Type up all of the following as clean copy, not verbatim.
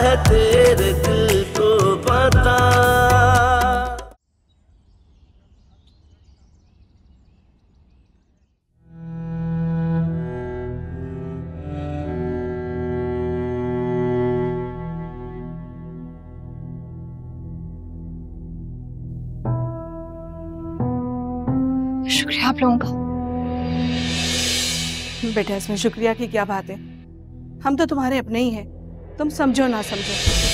है तेरे दिल को पता। शुक्रिया आप लोगों का। बेटा इसमें शुक्रिया की क्या बात है, हम तो तुम्हारे अपने ही हैं, तुम समझो ना समझो।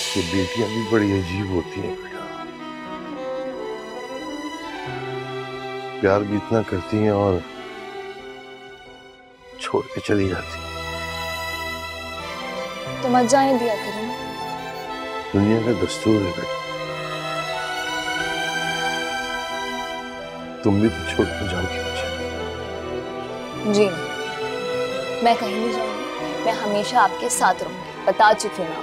ये बेटियां भी बड़ी अजीब होती हैं बेटा, प्यार भी इतना करती हैं और छोड़ के चली जाती हैं। तो मत जाने दिया करो ना। दुनिया का दस्तूर है बेटा, तुम भी तो छोड़ के जाओ क्यों? जी नहीं, मैं कहीं नहीं जाऊंगी, मैं हमेशा आपके साथ रहूंगी, बता चुकी हूँ ना।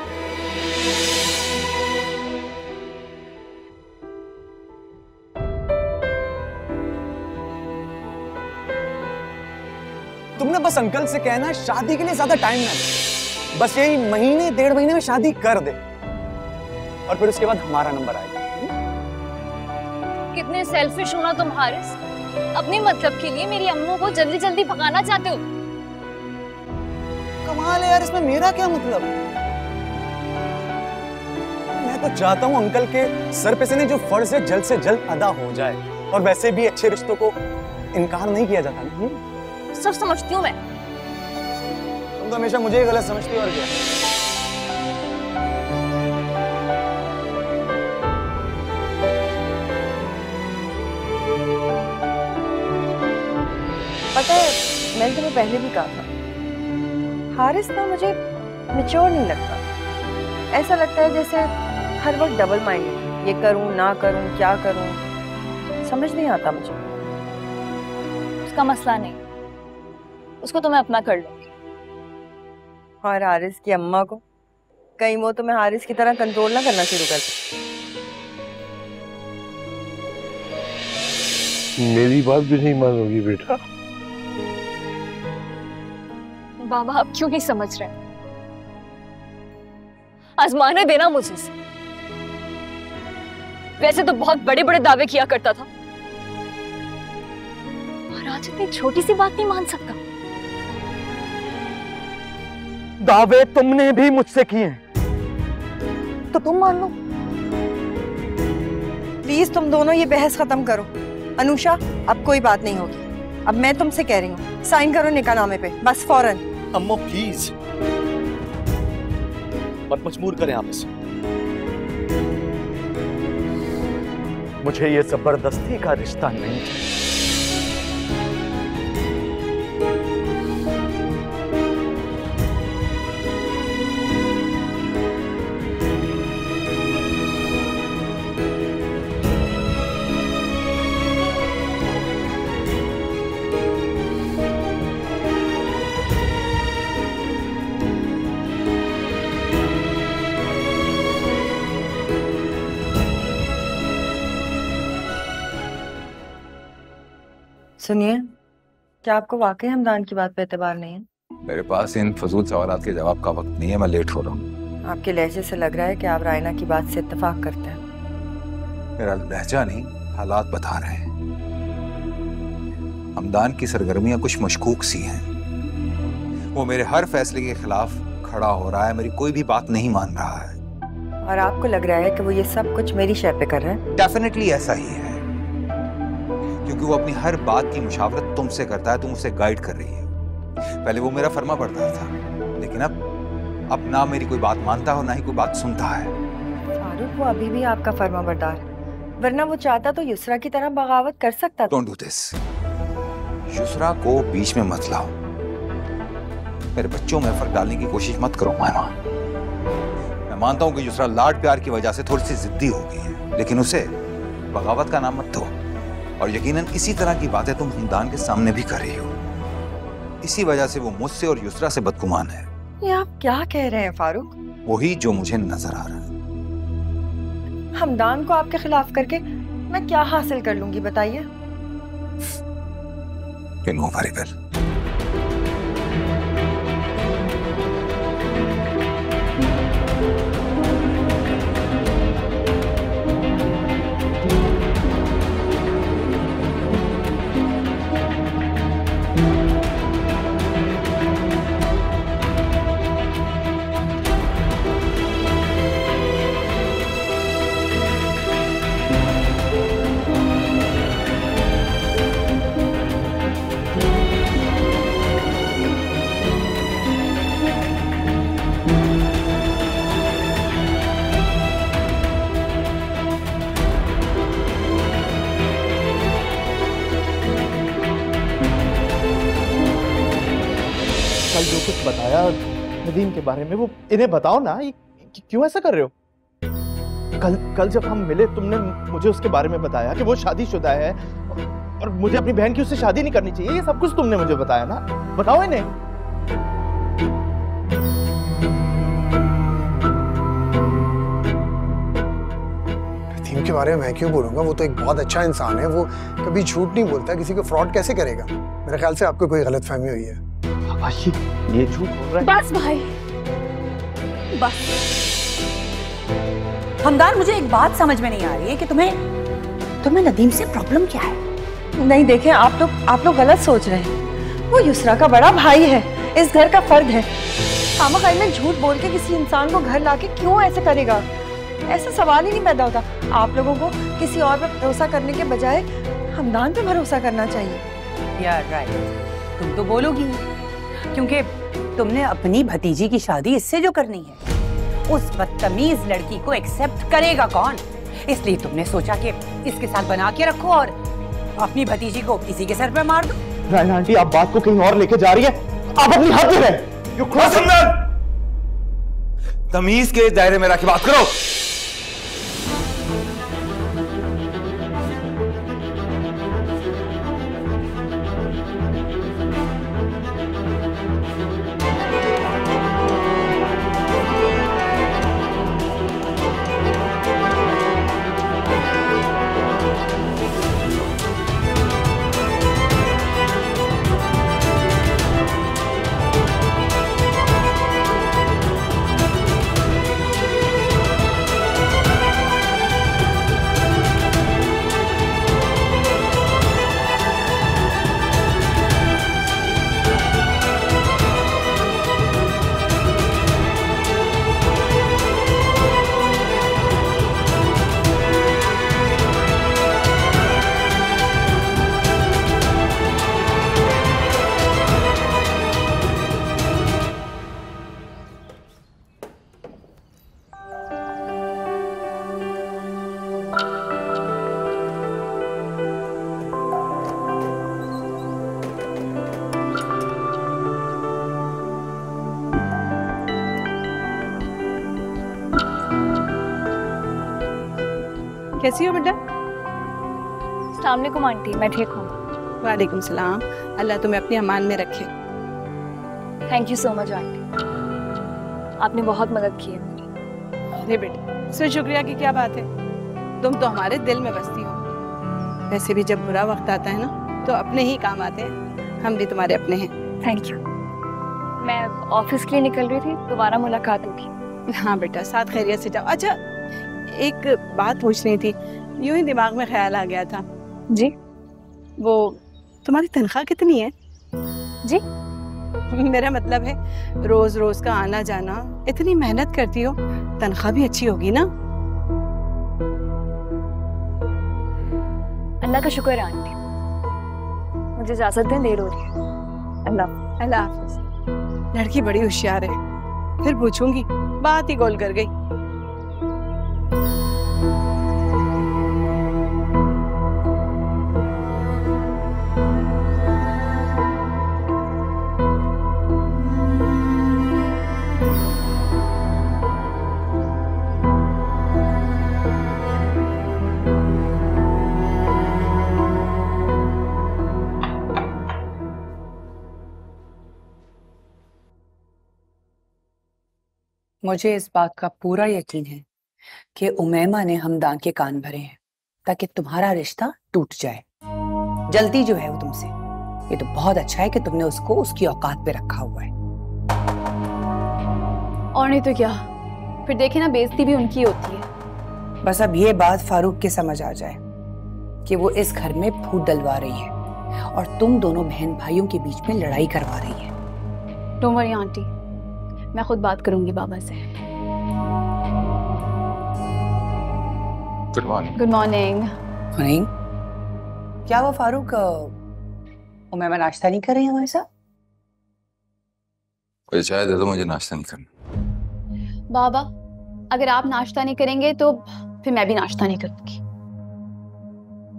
तुमने बस अंकल से कहना है शादी के लिए ज्यादा टाइम ना दे, बस यही महीने 1.5 महीने में शादी कर दे और फिर उसके बाद हमारा नंबर आएगा। कितने सेल्फिश हो ना तुम हारिस, अपने मतलब के लिए मेरी अम्मू को जल्दी जल्दी भगाना चाहते हो। कमाल है यार, इसमें मेरा क्या मतलब? मैं तो चाहता हूँ अंकल के सर पे से नहीं जो फर्ज है जल्द से जल्द अदा हो जाए, और वैसे भी अच्छे रिश्तों को इनकार नहीं किया जाता ना। सब समझती हूँ मैं। तुम तो हमेशा मुझे ही गलत समझती हो और क्या। पता है, मैंने तुम्हें पहले भी कहा था, हारिस ना मुझे मैच्योर नहीं लगता। ऐसा लगता है जैसे हर वक्त डबल माइंडेड, ये करूं ना करूं, क्या करूं, समझ नहीं आता मुझे। उसका मसला नहीं, उसको तो मैं अपना कर लूंगी। और हारिस की अम्मा को कहीं वो तुम्हें हारिस की तरह कंट्रोल ना करना शुरू कर दे। मेरी बात भी नहीं मानोगी बेटा? बाबा आप क्यों नहीं समझ रहे? आजमाने देना मुझे से। वैसे तो बहुत बड़े बड़े दावे किया करता था, और आज इतनी छोटी सी बात नहीं मान सकता। दावे तुमने भी मुझसे किए हैं तो तुम मान लो। प्लीज तुम दोनों ये बहस खत्म करो। अनुषा, अब कोई बात नहीं होगी। अब मैं तुमसे कह रही हूँ, साइन करो निकाहनामे पे, बस फौरन। अम्मो प्लीज मत मजबूर करें आप इसे। मुझे ये जबरदस्ती का रिश्ता नहीं चाहिए। सुनिए, क्या आपको वाकई हमदान की बात पे एतबार नहीं है? मेरे पास इन फजूल सवालात के जवाब का वक्त नहीं है, मैं लेट हो रहा हूँ। आपके लहजे से लग रहा है कि आप रायना की बात से इत्तेफाक करते हैं। मेरा लहजा नहीं, हालात बता रहे हैं। हमदान की सरगर्मियां कुछ मशकूक सी हैं। वो मेरे हर फैसले के खिलाफ खड़ा हो रहा है, मेरी कोई भी बात नहीं मान रहा है। और आपको लग रहा है कि वो ये सब कुछ मेरी शय पे कर रहा है? डेफिनेटली ऐसा ही है, क्योंकि वो अपनी हर बात की मुशावरत तुमसे करता है, तुम उसे गाइड कर रही है। पहले वो मेरा फर्मा बरदार था, लेकिन अब ना मेरी कोई बात मानता है और ना ही कोई बात सुनता है। फारूक, वो अभी भी आपका फर्मा बरदार, वरना वो चाहता तो युसरा की तरह बगावत कर सकता था। Don't do this. युसरा को बीच में मत लाओ। मेरे बच्चों में फर्क डालने की कोशिश मत करो मामा। मैं मानता हूं कि युसरा लाड प्यार की वजह से थोड़ी सी जिद्दी हो गई है, लेकिन उसे बगावत का नाम मत दो। और यकीनन इसी तरह की बातें तुम हमदान के सामने भी कर रही हो। इसी वजह से वो मुझसे और युसरा से बदगुमान है। ये आप क्या कह रहे हैं फारूक? वही जो मुझे नजर आ रहा है। हमदान को आपके खिलाफ करके मैं क्या हासिल कर लूंगी बताइए? You know very well. कल जो कुछ बताया नदीम के बारे में वो इन्हें बताओ ना। ये क्यों ऐसा कर रहे हो? कल जब हम मिले तुमने मुझे उसके बारे में बताया कि वो शादीशुदा है और मुझे अपनी बहन की उससे शादी नहीं करनी चाहिए। ये सब कुछ तुमने मुझे बताया ना। बताओ इन्हें। नदीम के बारे में मैं क्यों बोलूंगा? वो तो एक बहुत अच्छा इंसान है। वो कभी झूठ नहीं बोलता। किसी को फ्रॉड कैसे करेगा? मेरे ख्याल से आपको कोई गलतफहमी हुई है। ये झूठ बोल रहा है। बस भाई, बस। हमदान, मुझे एक बात समझ में नहीं आ रही है कि तुम्हें नदीम से प्रॉब्लम क्या है? नहीं देखें, आप लोग गलत सोच रहे हैं। वो युसरा का बड़ा भाई है, इस घर का फर्द है। खामखा में झूठ बोल के किसी इंसान को घर लाके क्यों ऐसे करेगा? ऐसा सवाल ही नहीं पैदा होता। आप लोगों को किसी और पर भरोसा करने के बजाय हमदान पे भरोसा करना चाहिए। यार राइट, तुम तो बोलोगी क्योंकि तुमने अपनी भतीजी की शादी इससे जो करनी है, उस बदतमीज लड़की को एक्सेप्ट करेगा कौन? इसलिए तुमने सोचा कि इसके साथ बना के रखो और अपनी भतीजी को इसी के सर पे मार दो। रायना आंटी, आप बात को कहीं और लेके जा रही है। आप अपनी हद में रहे। यू क्रॉसिंग तमीज के दायरे में रह के बात करो। कैसी हो बेटा? अस्सलाम वालेकुम आंटी, मैं ठीक हूँ। वालेकुम सलाम। अल्लाह तुम्हें अपनी अमान में रखे। Thank you so much aunty, आपने बहुत मदद की है मेरी। अरे बेटा, इसमें शुक्रिया की क्या बात है? तुम तो हमारे दिल में बसती हो। वैसे भी जब बुरा वक्त आता है ना तो अपने ही काम आते हैं। हम भी तुम्हारे अपने हैं। Thank you. मैं ऑफिस के लिए निकल रही थी, दोबारा मुलाकात होगी। हाँ बेटा, साथ खैरियत से जाओ। अच्छा, एक बात पूछनी थी, यूं ही दिमाग में ख्याल आ गया था। जी? वो तुम्हारी तनख्वाह कितनी है? जी? मेरा मतलब है रोज रोज का आना जाना, इतनी मेहनत करती हो, तनख्वाह भी अच्छी होगी ना? अल्लाह का शुक्र है आंटी। मुझे इजाजत दें, देर हो रही है। अल्लाह हाफिज। लड़की बड़ी होशियार है। फिर पूछूंगी, बात ही गोल कर गई। मुझे इस बात का पूरा यकीन है कि उमैमा ने हमदान के कान भरे हैं ताकि तुम्हारा रिश्ता टूट जाए। जल्दी जो है वो तुमसे। ये तो बहुत अच्छा है कि तुमने उसको उसकी औकात पे रखा हुआ है। और नहीं तो क्या, फिर देखे ना बेइज्जती भी उनकी होती है। बस अब ये बात फारूक के समझ आ जाए कि वो इस घर में फूट डलवा रही है और तुम दोनों बहन भाइयों के बीच में लड़ाई करवा रही है। डोंट वरी आंटी, मैं खुद बात करूंगी बाबा से। Good morning. Good morning. Morning. क्या वो फारूक उमैमा नाश्ता नहीं कर रही है हमारे साथ? कोई चाय दे दो, मुझे नाश्ता नहीं करना। बाबा, अगर आप नाश्ता नहीं करेंगे तो फिर मैं भी नाश्ता नहीं करूंगी।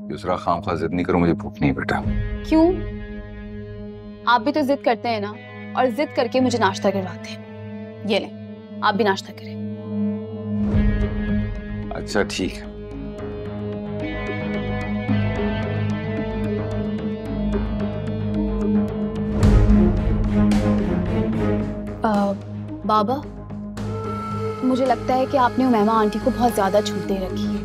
दूसरा खामखा जिद नहीं करो, मुझे भूख नहीं बेटा। क्यों? आप भी तो जिद करते हैं ना, और जिद करके मुझे नाश्ता करवाते हैं। ये लें, आप भी नाश्ता करें। अच्छा ठीक है। बाबा, मुझे लगता है कि आपने उमैमा आंटी को बहुत ज्यादा छूट दे रखी है।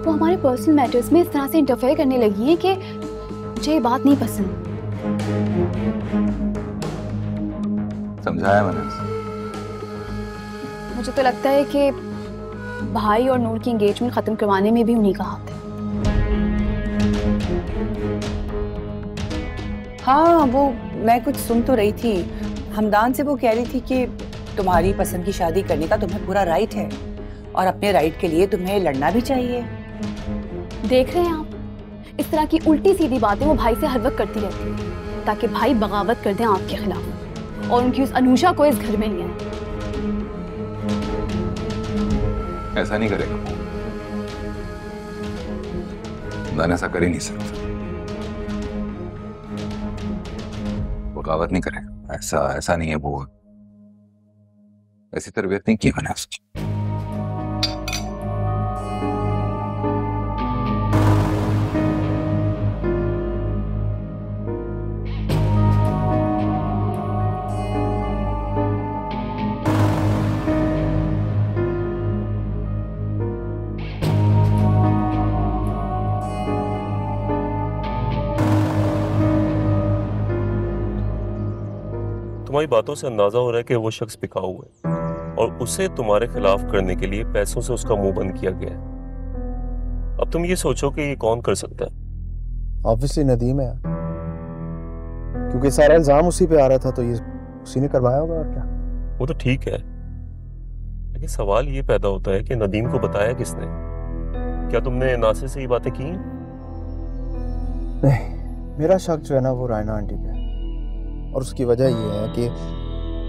वो हमारे पर्सनल मैटर्स में इस तरह से इंटरफेयर करने लगी है कि मुझे ये बात नहीं पसंद। समझाया मैंने। मुझे तो लगता है कि भाई और नूर की एंगेजमेंट खत्म करवाने में भी उन्हीं का हाथ है। हाँ, वो मैं कुछ सुन तो रही थी। हमदान से वो कह रही थी कि तुम्हारी पसंद की शादी करने का तुम्हें पूरा राइट है और अपने राइट के लिए तुम्हें लड़ना भी चाहिए। देख रहे हैं आप, इस तरह की उल्टी सीधी बातें वो भाई से हर वक्त करती रहती है ताकि भाई बगावत कर दें आपके खिलाफ और उनकी उस अनुषा को इस घर में नहीं आए। ऐसा नहीं करेगा, हमदान ऐसा कर ही नहीं सकता। बगावत नहीं करेगा, ऐसा नहीं है। वो ऐसी तरबियत नहीं की मैंने उसकी। तुम्हारी बातों से अंदाजा हो रहा है कि वो शख्स बिकाऊ है और उसे तुम्हारे खिलाफ करने के लिए पैसों से उसका मुंह बंद किया गया है। अब तुम ये सोचो कि ये कौन कर सकता है। ऑब्वियसली नदीम है, क्योंकि सारा इल्जाम उसी पे आ रहा था, तो ये उसी ने करवाया होगा। और क्या? वो तो ठीक है, लेकिन सवाल ये पैदा होता है कि नदीम को बताया किसने? क्या तुमने नासिर से ये बातें की? नहीं, मेरा शक जो है ना वो रायना आंटी पे है, और उसकी वजह ये है कि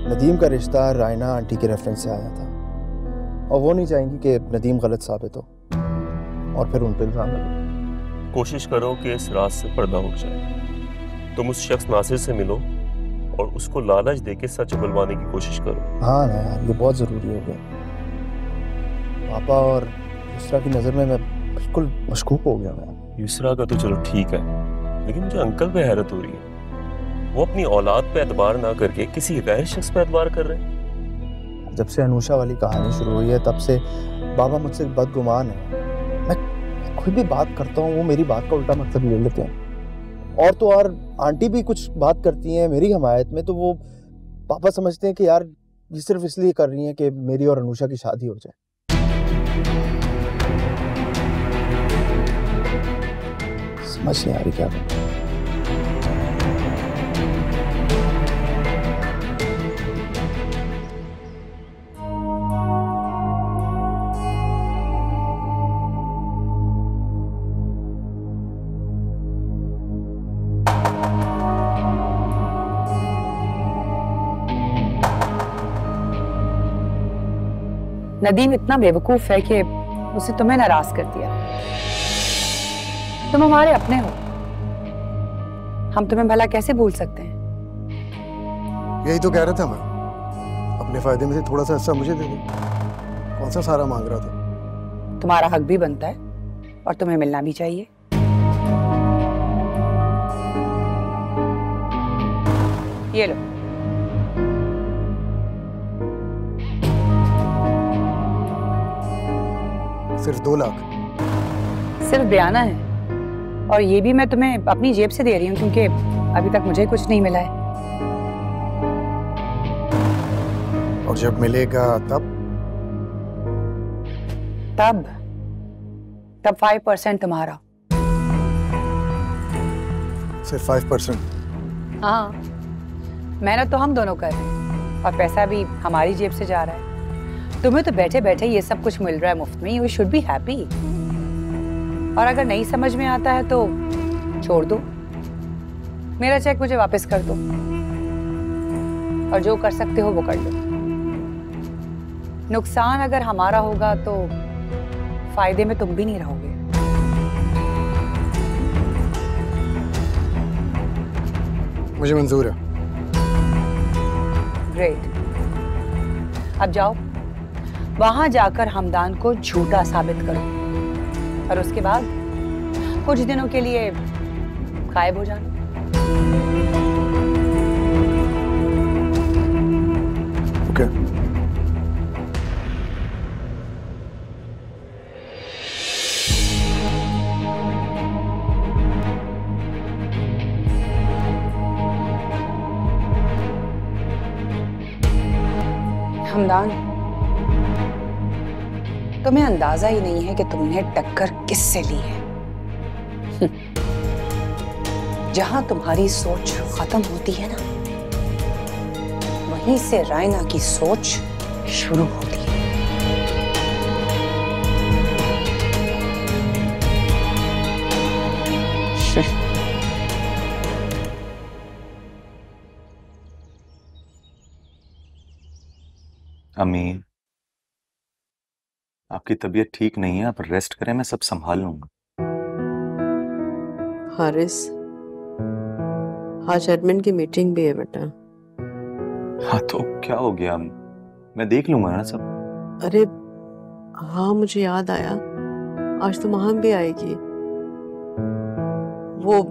नदीम का रिश्ता रायना आंटी के रेफरेंस से आया था और वो नहीं चाहेंगी कि नदीम गलत साबित हो और फिर उन पर इल्जाम लगे। कोशिश करो कि इस रात से पर्दा उठ जाए। तुम उस शख्स नासिर से मिलो और उसको लालच देके सच उगलवाने की कोशिश करो। हाँ ना यार, ये बहुत ज़रूरी हो गया। पापा और युसरा की नज़र में मैं बिल्कुल मशकूक हो गया। मैं युसरा का तो चलो ठीक है, लेकिन मुझे अंकल पे हैरत हो रही है। वो अपनी औलाद पे एतबार ना करके किसी गैर शख्स पे एतबार कर रहे हैं। जब से अनुषा वाली कहानी शुरू हुई है तब से बाबा मुझसे बदगुमान है। मैं कोई भी बात करता हूँ वो मेरी बात का उल्टा मतलब ले लेते हैं, और तो और आंटी भी कुछ बात करती हैं मेरी हमायत में, तो वो पापा समझते हैं कि यार ये सिर्फ इसलिए कर रही हैं कि मेरी और अनुषा की शादी हो जाए। समझ नहीं आ रही क्या। नदीम इतना बेवकूफ है कि उसे तुम्हें नाराज कर दिया। तुम हमारे अपने हो, हम तुम्हें भला कैसे भूल सकते हैं? यही तो कह रहा था मैं, अपने फायदे में से थोड़ा सा हिस्सा मुझे दे दो। कौन सा सारा मांग रहा था? तुम्हारा हक भी बनता है और तुम्हें मिलना भी चाहिए। ये लो। सिर्फ 2 लाख? सिर्फ बयाना है, और ये भी मैं तुम्हें अपनी जेब से दे रही हूँ क्योंकि अभी तक मुझे कुछ नहीं मिला है। और जब मिलेगा तब? तब 5% तुम्हारा। सिर्फ 5%? हाँ, मेहनत तो हम दोनों कर रहे हैं और पैसा भी हमारी जेब से जा रहा है। तुम्हें तो बैठे बैठे ये सब कुछ मिल रहा है मुफ्त में, यू शुड बी हैप्पी। और अगर नहीं समझ में आता है तो छोड़ दो, मेरा चेक मुझे वापस कर दो, और जो कर सकते हो वो कर लो। नुकसान अगर हमारा होगा तो फायदे में तुम भी नहीं रहोगे। मुझे मंजूर है। ग्रेट, अब जाओ वहां जाकर हमदान को झूठा साबित करो और उसके बाद कुछ दिनों के लिए गायब हो जाना। ओके। हमदान, तुम्हें अंदाजा ही नहीं है कि तुमने टक्कर किससे ली है। जहां तुम्हारी सोच खत्म होती है ना, वहीं से रायना की सोच शुरू होती है। अम्मी, आपकी तबीयत ठीक नहीं है, आप रेस्ट करें, मैं सब संभाल लूंगा। हारिस, आज एडमिन की मीटिंग भी है बेटा। हाँ तो क्या हो गया, मैं देख लूंगा ना सब। अरे हाँ, मुझे याद आया, आज तो महम भी आएगी। वो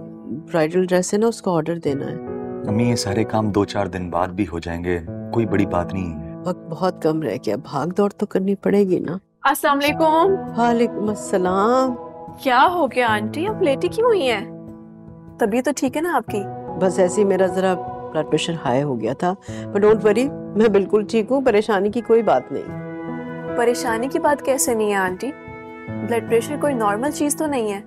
ब्राइडल ड्रेस है ना, उसका ऑर्डर देना है। अम्मी, ये सारे काम 2-4 दिन बाद भी हो जाएंगे, कोई बड़ी बात नहीं है। वक्त बहुत कम रह गया, भाग दौड़ तो करनी पड़ेगी ना। अस्सलाम वालेकुम। वालेकुम अस्सलाम। क्या हो गया आंटी, आप लेटी क्यों हुई हैं? तबीयत तो ठीक है ना आपकी? बस ऐसे ही मेरा जरा ब्लड प्रेशर हाई हो गया था, पर डोंट वरी, मैं बिल्कुल ठीक हूँ, परेशानी की कोई बात नहीं। परेशानी की बात कैसे नहीं है आंटी? ब्लड प्रेशर कोई नॉर्मल चीज तो नहीं है।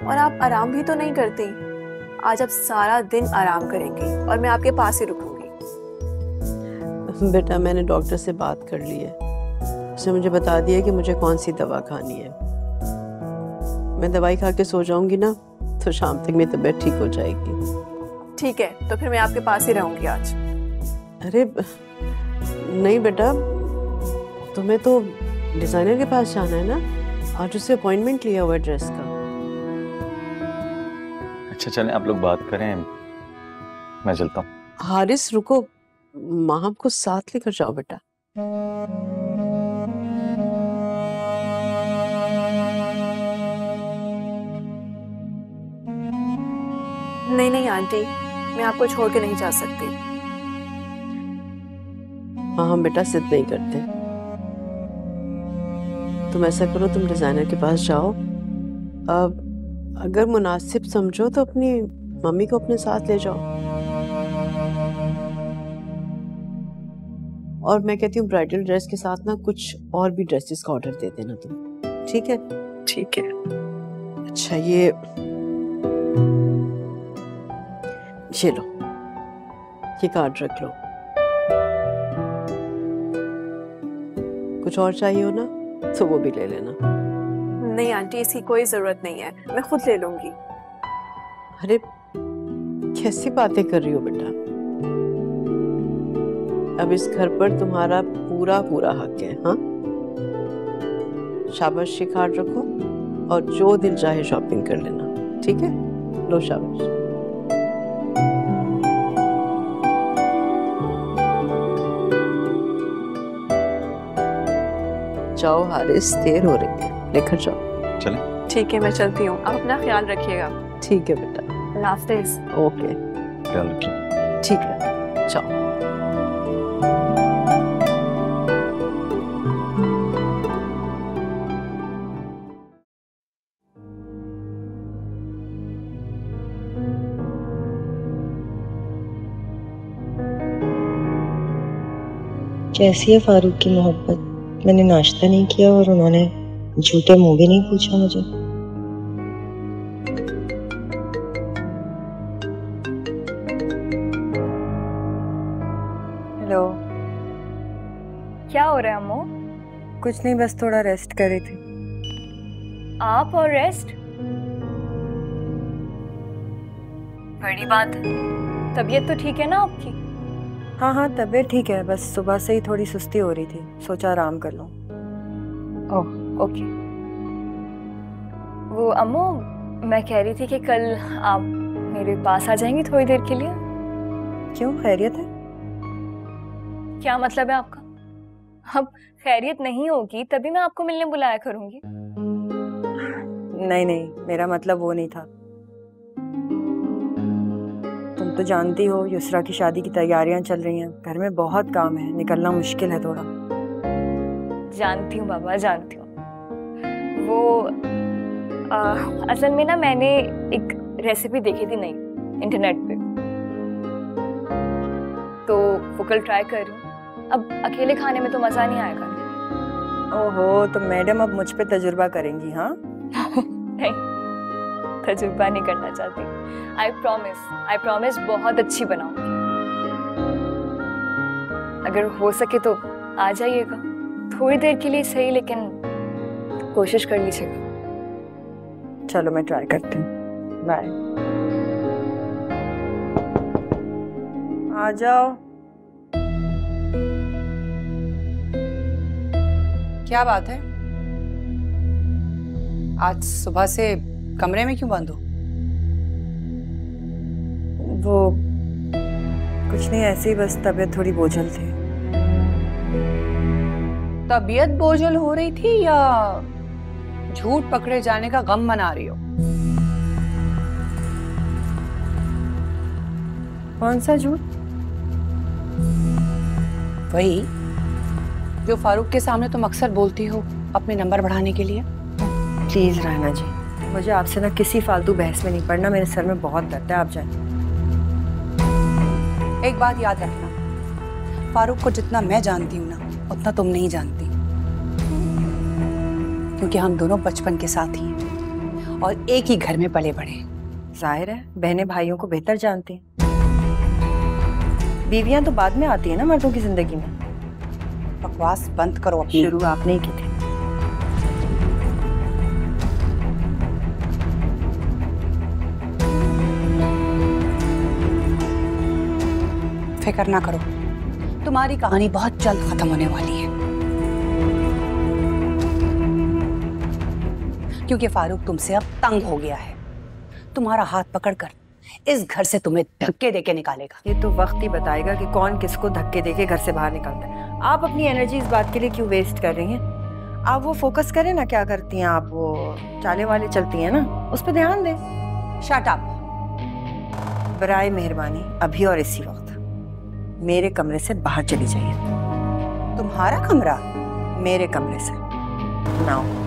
और आप आराम भी तो नहीं करती। आज आप सारा दिन आराम करेंगी और मैं आपके पास ही रुकूंगी। बेटा, मैंने डॉक्टर से बात कर ली है, उसने मुझे बता दिया कि मुझे कौन सी दवा खानी है। मैं दवाई खा के सो जाऊंगी ना, तो शाम तक मेरी तबीयत ठीक हो जाएगी। ठीक है, तो फिर मैं आपके पास ही रहूंगी आज। अरे नहीं बेटा, तुम्हें तो डिजाइनर के पास जाना है ना, आज उससे अपॉइंटमेंट लिया हुआ है ड्रेस का। अच्छा चलें, आप लोग बात करें, मैं चलता हूँ। हारिस रुको, महम को साथ लेकर जाओ बेटा। नहीं नहीं आंटी, मैं आपको छोड़ के नहीं जा सकती। महम बेटा जिद नहीं करते, तुम ऐसा करो, तुम डिजाइनर के पास जाओ, अब अगर मुनासिब समझो तो अपनी मम्मी को अपने साथ ले जाओ। और मैं कहती हूँ ब्राइडल ड्रेस के साथ ना कुछ और भी ड्रेसेस का ऑर्डर दे देना तुम, ठीक है? ठीक है। अच्छा ये लो, ये कार्ड रख लो। कुछ और चाहिए हो ना तो वो भी ले लेना। नहीं आंटी, इसकी कोई जरूरत नहीं है, मैं खुद ले लूंगी। अरे कैसी बातें कर रही हो बेटा, अब इस घर पर तुम्हारा पूरा पूरा हक है। हाँ, शाबाश, ये कार्ड रखो और जो दिल चाहे शॉपिंग कर लेना, ठीक है? लो शाबाश। जाओ हारिस, देर हो रही है, लेकर जाओ। चलें? ठीक है, मैं चलती हूँ, आप अपना ख्याल रखिएगा। ठीक है बेटा। अल्लाह हाफिज़। ओके, ख्याल रखिए। ठीक है, जाओ। कैसी है फारूक की मोहब्बत? मैंने नाश्ता नहीं किया और उन्होंने झूठे मुंह भी नहीं पूछा मुझे। हेलो। क्या हो रहा है अम्मू? कुछ नहीं, बस थोड़ा रेस्ट कर रही थी। आप और रेस्ट? बड़ी बात है। तबीयत तो ठीक है ना आपकी? हाँ, तबीयत ठीक है, बस सुबह से ही थोड़ी सुस्ती हो रही थी, सोचा आराम कर लूं। Oh okay. वो अम्मू, मैं कह रही थी कि कल आप मेरे पास आ जाएंगी थोड़ी देर के लिए? क्यों, खैरियत है? क्या मतलब है आपका? अब खैरियत नहीं होगी तभी मैं आपको मिलने बुलाया करूंगी। नहीं, मेरा मतलब वो नहीं था। तुम तो जानती हो युसरा की शादी की तैयारियां चल रही हैं, घर में बहुत काम है, निकलना मुश्किल है थोड़ा। जानती हूँ बाबा, जानती हूँ। वो असल में ना मैंने एक रेसिपी देखी थी नई इंटरनेट पे, तो वो कल ट्राई कर रही हूँ। अब अकेले खाने में तो मजा नहीं आएगा। ओहो, तो मैडम अब मुझ पे तजुर्बा करेंगी? हाँ नहीं, तजुर्बा नहीं करना चाहती। आई प्रॉमिस बहुत अच्छी बनाऊंगी। अगर हो सके तो आ जाइएगा थोड़ी देर के लिए सही, लेकिन कोशिश कर लीजिएगा। चलो मैं ट्राई करती हूँ। बाय। आ जाओ। क्या बात है, आज सुबह से कमरे में क्यों बंद हो? वो कुछ नहीं, ऐसे ही बस तबीयत थोड़ी बोझल थी। तबीयत बोझल हो रही थी या झूठ पकड़े जाने का गम मना रही हो? कौन सा झूठ? वही जो फारूक के सामने तुम अक्सर बोलती हो अपने नंबर बढ़ाने के लिए। प्लीज राना जी, मुझे आपसे ना किसी फालतू बहस में नहीं पड़ना, मेरे सर में बहुत दर्द है, आप जाए। एक बात याद रखना, फारूक को जितना मैं जानती हूँ ना उतना तुम नहीं जानती, क्योंकि हम दोनों बचपन के साथी हैं और एक ही घर में पले बड़े। जाहिर है बहनें भाइयों को बेहतर जानती हैं। बीवियां तो बाद में आती है ना मर्दों की जिंदगी में। बकवास बंद करो अपनी। शुरू आपने ही की थी। फिक्र ना करो, तुम्हारी कहानी बहुत जल्द खत्म होने वाली है, क्योंकि फारूक तुमसे अब तंग हो गया है। तुम्हारा हाथ पकड़कर इस घर से तुम्हें धक्के देके निकालेगा। ये तो वक्त ही बताएगा कि कौन किसको धक्के देके घर से बाहर निकलता है। आप अपनी एनर्जी इस बात के लिए क्यों वेस्ट कर रही हैं? आप वो फोकस करें ना, क्या करती हैं आप, वो चाले वाले चलती हैं ना, उस पर ध्यान दें। Shut up. बराए मेहरबानी अभी और इसी वक्त मेरे कमरे से बाहर चली जाइए। तुम्हारा कमरा? मेरे कमरे से। नाउ।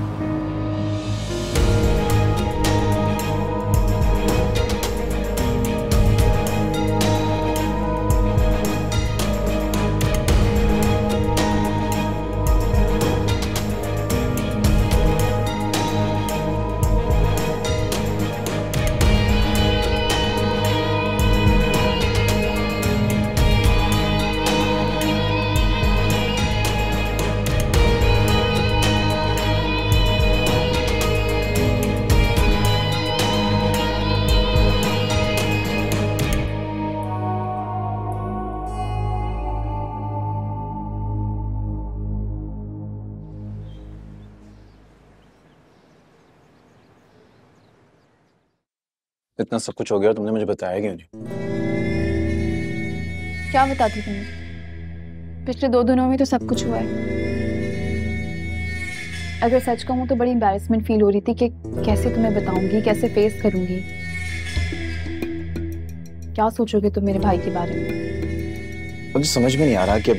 इतना सब कुछ हो गया, तुमने मुझे बताया क्यों नहीं? क्या बताती तुम्हें? पिछले 2 दिनों में तो सब कुछ हुआ है। अगर सच कहूँ तो बड़ी एम्बैरेसमेंट फील हो रही थी कि कैसे तुम्हें बताऊंगी, कैसे फेस करूंगी। क्या सोचोगे तुम मेरे भाई के बारे में? मुझे समझ में नहीं आ रहा कि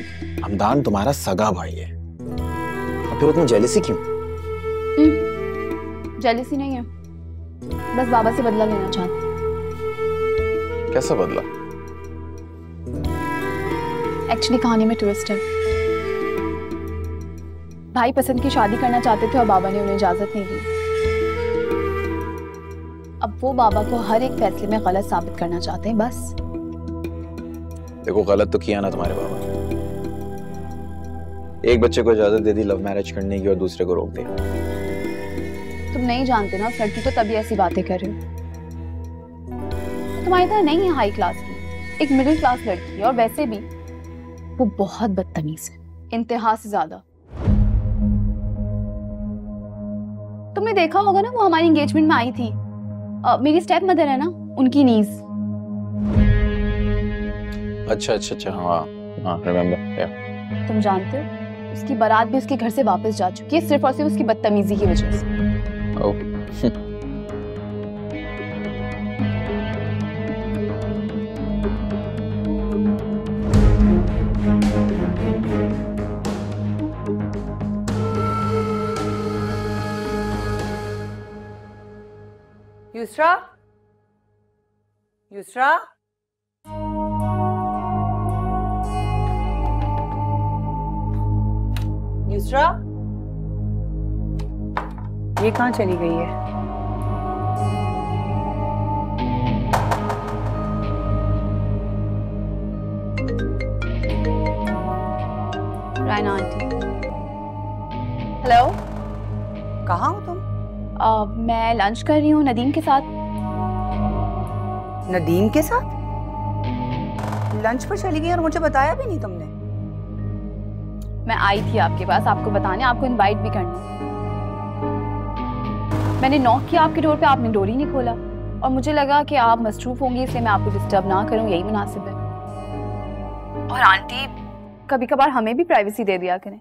हमदान तुम्हारा सगा भाई है और फिर उतनी जेलसी क्यों? जेलसी नहीं है, बस बाबा से बदला लेना चाहती। कैसा बदला? एक्चुअली कहानी में ट्विस्ट है। भाई पसंद की शादी करना चाहते थे और बाबा ने उन्हें इजाजत नहीं दी। अब वो बाबा को हर एक फैसले में गलत साबित करना चाहते हैं बस। देखो गलत तो किया ना तुम्हारे बाबा, एक बच्चे को इजाजत दे दी लव मैरिज करने की और दूसरे को रोक दिया। तुम नहीं जानते ना, उस लड़की तो तभी ऐसी बातें कर रही हो। तुम्हारी तरह नहीं है हाई क्लास की, एक मिडिल क्लास लड़की है और वैसे भी वो बहुत बदतमीज है, इंतहा से ज्यादा। तुमने देखा होगा ना, वो हमारी एंगेजमेंट में आई थी। मेरी स्टेप मदर है ना, उनकी नीज। अच्छा हाँ रिमेम्बर। तुम जानते हो उसकी बारात भी उसके घर से वापस जा चुकी है, सिर्फ और सिर्फ उसकी बदतमीजी की वजह से। युसरा, युसरा, युसरा, ये कहाँ चली गई है? रायना आंटी। हेलो, कहाँ हो तुम? मैं लंच कर रही हूँ नदीम के साथ। नदीम के साथ? लंच पर चली गई और मुझे बताया भी नहीं तुमने। मैं आई थी आपके पास आपको बताने, आपको इनवाइट भी करना। मैंने नॉक किया आपके डोर पे, आपने डोर ही नहीं खोला और मुझे लगा कि आप मसरूफ होंगी, इसलिए मैं आपको डिस्टर्ब ना करूं, यही मुनासिब है। और आंटी कभी कभार हमें भी प्राइवेसी दे दिया करें।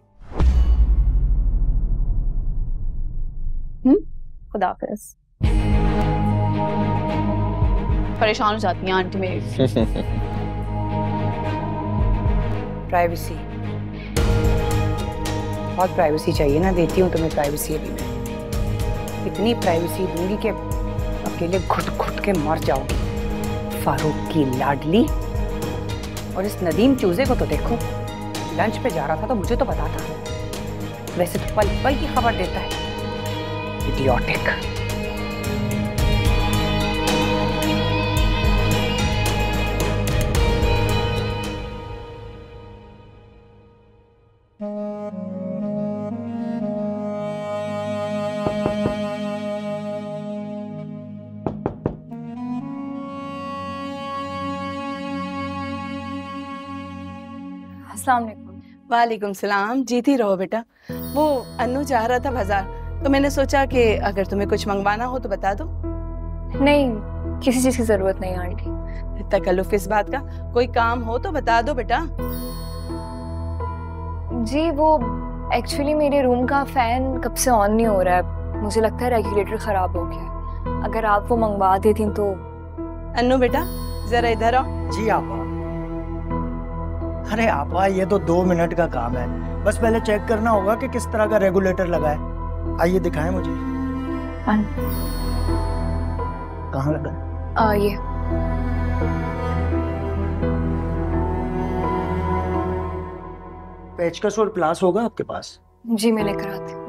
खुदा हाफिज़। परेशान हो जाती हैं आंटी मेरी। प्राइवेसी, बहुत प्राइवेसी चाहिए ना, देती हूँ तुम्हें प्राइवेसी। अभी मैं इतनी प्राइवेसी दूंगी कि अकेले घुट घुट के मर जाओगी। फारूक की लाडली। और इस नदीम चूजे को तो देखो, लंच पे जा रहा था तो मुझे तो पता था, वैसे तो पल पल की खबर देता है। इडियोटिक। अस्सलाम वालेकुम। वालेकुम सलाम। जीती रहो बेटा। वो अन्नू जा रहा था बाजार, तो मैंने सोचा कि अगर तुम्हें कुछ मंगवाना हो तो बता दो। नहीं, किसी चीज की जरूरत नहीं आंटी। तकल्लुफ किस बात का? कोई काम हो तो बता दो बेटा। जी वो एक्चुअली मेरे रूम का फैन कब से ऑन नहीं हो रहा है, मुझे लगता है रेगुलेटर खराब हो गया है। अगर आप वो मंगवा देती तो। अन्नू बेटा जरा इधर आओ। जी आपा। अरे आपा ये तो 2 मिनट का काम है, बस पहले चेक करना होगा कि किस तरह का रेगुलेटर लगा है। आइए दिखाएं मुझे। कहाँ लगा? ये पेचकस और प्लास होगा आपके पास? जी मैं लेकर आती हूँ।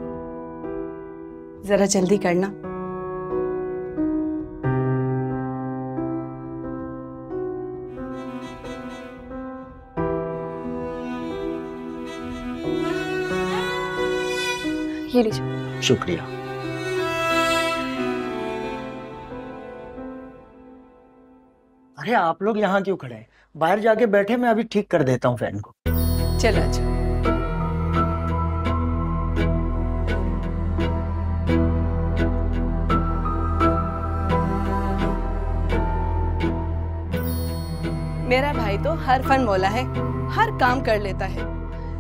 जरा जल्दी करना। ये लीजिए। शुक्रिया। अरे आप लोग यहाँ क्यों खड़े हैं? बाहर जाके बैठे, मैं अभी ठीक कर देता हूँ फैन को। चलो अच्छा। मेरा भाई तो हर फन मौला है, हर काम कर लेता है,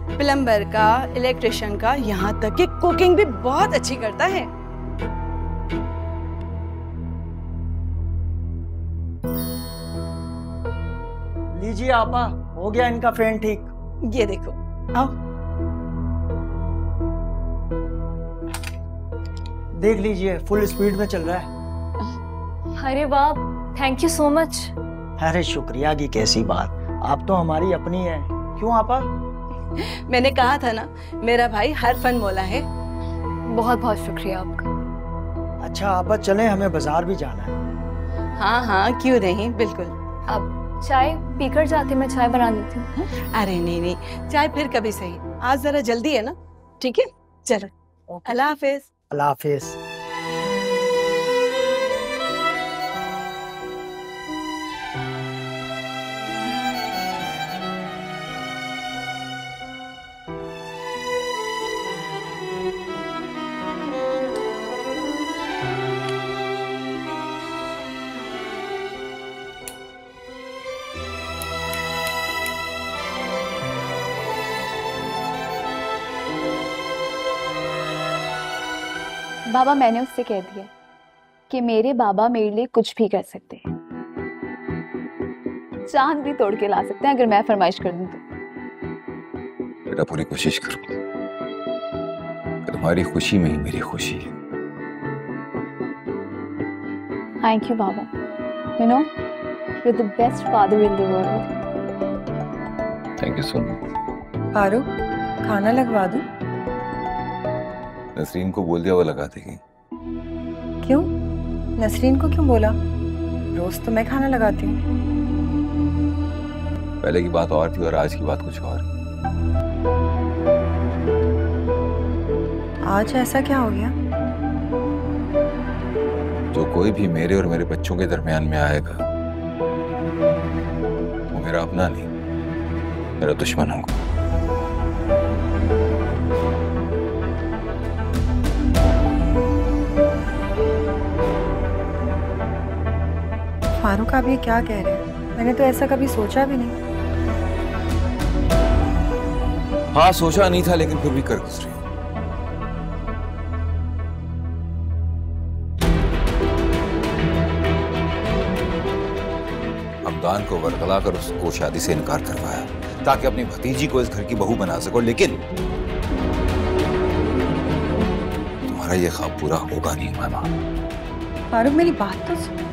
प्लम्बर का, इलेक्ट्रिशियन का, यहाँ तक कि कुकिंग भी बहुत अच्छी करता है। लीजिए आपा, हो गया इनका फैन ठीक। ये देखो, आओ देख लीजिए, फुल स्पीड में चल रहा है। अरे वाह, थैंक यू सो मच। अरे शुक्रिया की कैसी बात, आप तो हमारी अपनी है। क्यों आपा? मैंने कहा था ना, मेरा भाई हर फन मौला है। बहुत बहुत शुक्रिया आपका। अच्छा आपा चले, हमें बाजार भी जाना है। हाँ हाँ क्यों नहीं, बिल्कुल। अब चाय पीकर जाते, मैं चाय बना देती हूँ। अरे नहीं नहीं, चाय फिर कभी सही, आज जरा जल्दी है ना। ठीक है चलो, अल्लाह हाफिज। अल्लाह हाफिज। बाबा मैंने उससे कह दिया कि मेरे बाबा मेरे लिए कुछ भी कर सकते हैं, चांद भी तोड़ के ला सकते हैं अगर मैं फरमाइश कर दूं तो। बेटा पूरी कोशिश करूंगा, तुम्हारी खुशी में ही मेरी खुशी है। थैंक यू बाबा, you know you are the best father in the world. Thank you so much. Farooq खाना लगवा दूं? नसरीन को बोल दिया वो लगा देगी। क्यों? नसरीन को क्यों बोला? रोज तो मैं खाना लगाती हूँ। पहले की बात और थी और आज की बात कुछ और। आज ऐसा क्या हो गया? जो कोई भी मेरे और मेरे बच्चों के दरमियान में आएगा वो मेरा अपना नहीं, मेरा दुश्मन होगा। फारूक आप ये क्या कह रहे हैं? मैंने तो ऐसा कभी सोचा भी नहीं। हाँ सोचा नहीं था, लेकिन फिर भी कर गुजरी। हमदान को वरगला कर उसको शादी से इनकार करवाया ताकि अपनी भतीजी को इस घर की बहू बना सको, लेकिन तुम्हारा ये ख्वाब पूरा होगा नहीं मामा। फारूक मेरी बात तो सुन।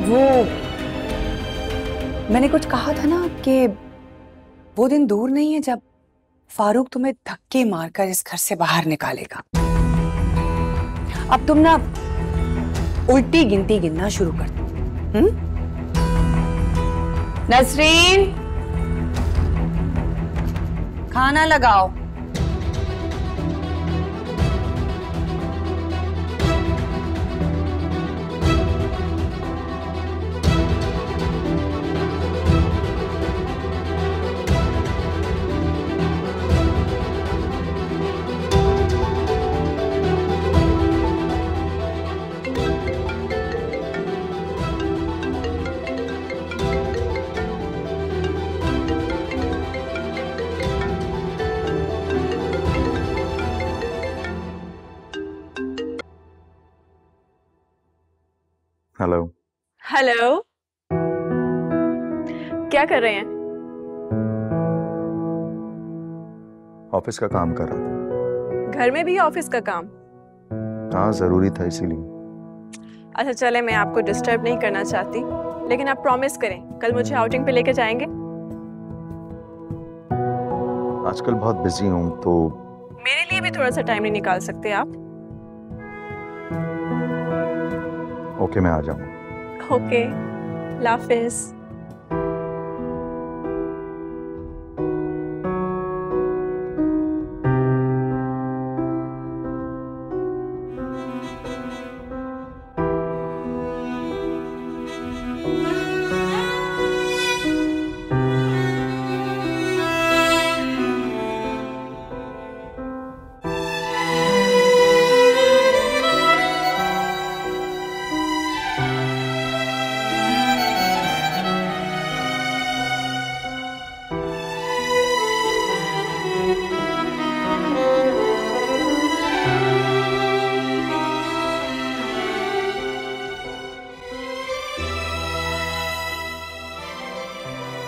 वो मैंने कुछ कहा था ना कि वो दिन दूर नहीं है जब फारूक तुम्हें धक्के मारकर इस घर से बाहर निकालेगा। अब तुम ना उल्टी गिनती गिनना शुरू कर दो। नसरीन खाना लगाओ। हेलो। हेलो, क्या कर रहे हैं? ऑफिस का काम कर रहा था। घर में भी ऑफिस का काम? हाँ जरूरी था इसीलिए। अच्छा चले, मैं आपको डिस्टर्ब नहीं करना चाहती, लेकिन आप प्रॉमिस करें कल मुझे आउटिंग पे लेके जाएंगे। आजकल बहुत बिजी हूँ तो। मेरे लिए भी थोड़ा सा टाइम नहीं निकाल सकते आप? ओके मैं आ जाऊंगा। ओके, लाफिज।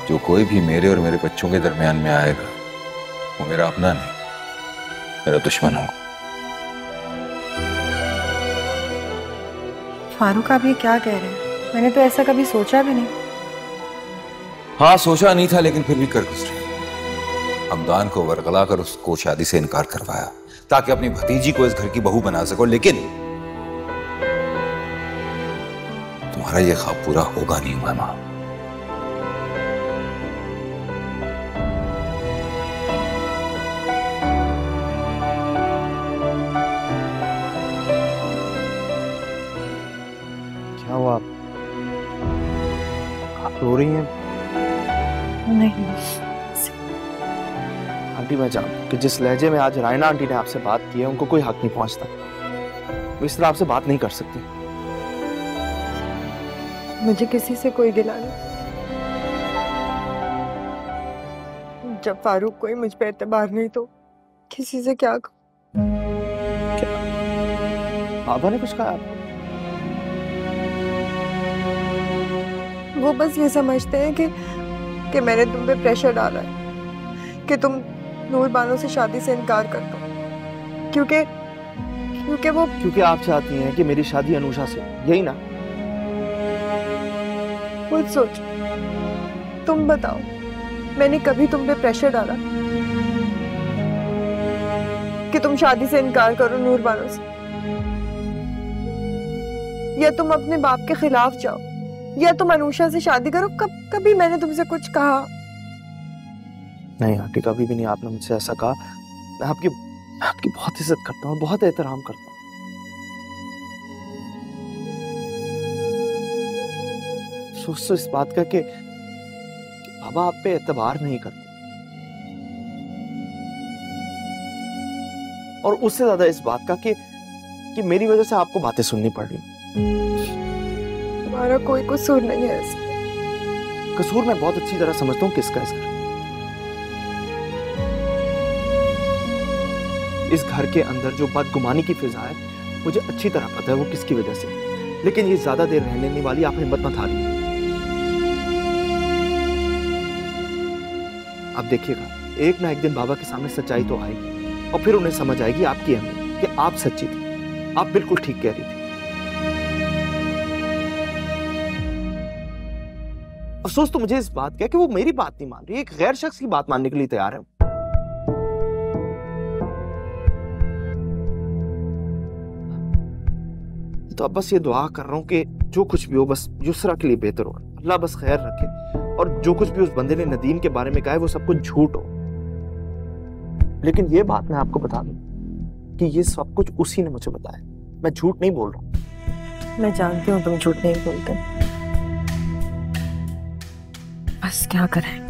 जो कोई भी मेरे और मेरे बच्चों के दरमियान में आएगा वो मेरा अपना नहीं, मेरा दुश्मन होगा। फारूक आप ये क्या कह रहे हैं? मैंने तो ऐसा कभी सोचा भी नहीं। हाँ सोचा नहीं था, लेकिन फिर भी कर गुजरे। हमदान को वरगला कर उसको शादी से इनकार करवाया ताकि अपनी भतीजी को इस घर की बहू बना सको, लेकिन तुम्हारा ये ख्वाब पूरा होगा नहीं मामा। क्या हुआ? आप रो रही हैं? नहीं आंटी, मैं जानता कि जिस लहजे में आज रायना आंटी ने आपसे बात की है उनको कोई हक नहीं पहुंचता। वो इस तरह आपसे बात नहीं कर सकती। मुझे किसी से कोई गिला नहीं। जब फारूक कोई मुझ पे एतबार नहीं तो किसी से क्या बाबा ने कुछ कहा? वो बस ये समझते हैं कि मैंने तुम पे प्रेशर डाला है कि तुम नूर बानो से शादी से इनकार कर दो, क्योंकि आप चाहती हैं कि मेरी शादी अनुषा से, यही ना? खुद सोचो, तुम बताओ, मैंने कभी तुम पे प्रेशर डाला कि तुम शादी से इनकार करो नूर बानो से? या तुम अपने बाप के खिलाफ जाओ, या तुम अनुषा से शादी करो? कभी मैंने तुमसे कुछ कहा? नहीं आंटी, कभी भी नहीं आपने मुझसे ऐसा कहा। मैं आपकी बहुत इज्जत करता हूँ, बहुत एहतराम करता हूँ। सोच तो इस बात का कि बाबा आप पे एतबार नहीं करते, और उससे ज्यादा इस बात का कि मेरी वजह से आपको बातें सुननी पड़ रही। तुम्हारा कोई कसूर नहीं है इसमें। कसूर मैं बहुत अच्छी तरह समझता हूँ किसका है इस घर के अंदर जो बदगुमानी की फिजा है, मुझे अच्छी तरह पता है वो किसकी वजह से। लेकिन ये ज्यादा देर रहने नहीं वाली, आप हिम्मत मत हारिए। आप देखिएगा, एक ना एक दिन बाबा के सामने सच्चाई तो आएगी और फिर उन्हें समझ आएगी आपकी अहमियत, कि आप सच्ची थी, आप बिल्कुल ठीक कह रही थी। अफसोस तो मुझे इस बात का है कि वो मेरी बात नहीं मान रही, एक गैर शख्स की बात मानने के लिए तैयार है। तो अब बस ये दुआ कर रहा हूं कि जो कुछ भी हो बस युसरा के लिए बेहतर हो, अल्लाह बस खैर रखे, और जो कुछ भी उस बंदे ने नदीम के बारे में कहा है वो सब कुछ झूठ हो। लेकिन ये बात मैं आपको बता दूं कि ये सब कुछ उसी ने मुझे बताया, मैं झूठ नहीं बोल रहा हूं। मैं जानती हूँ तुम झूठ नहीं बोलते, बस क्या करें।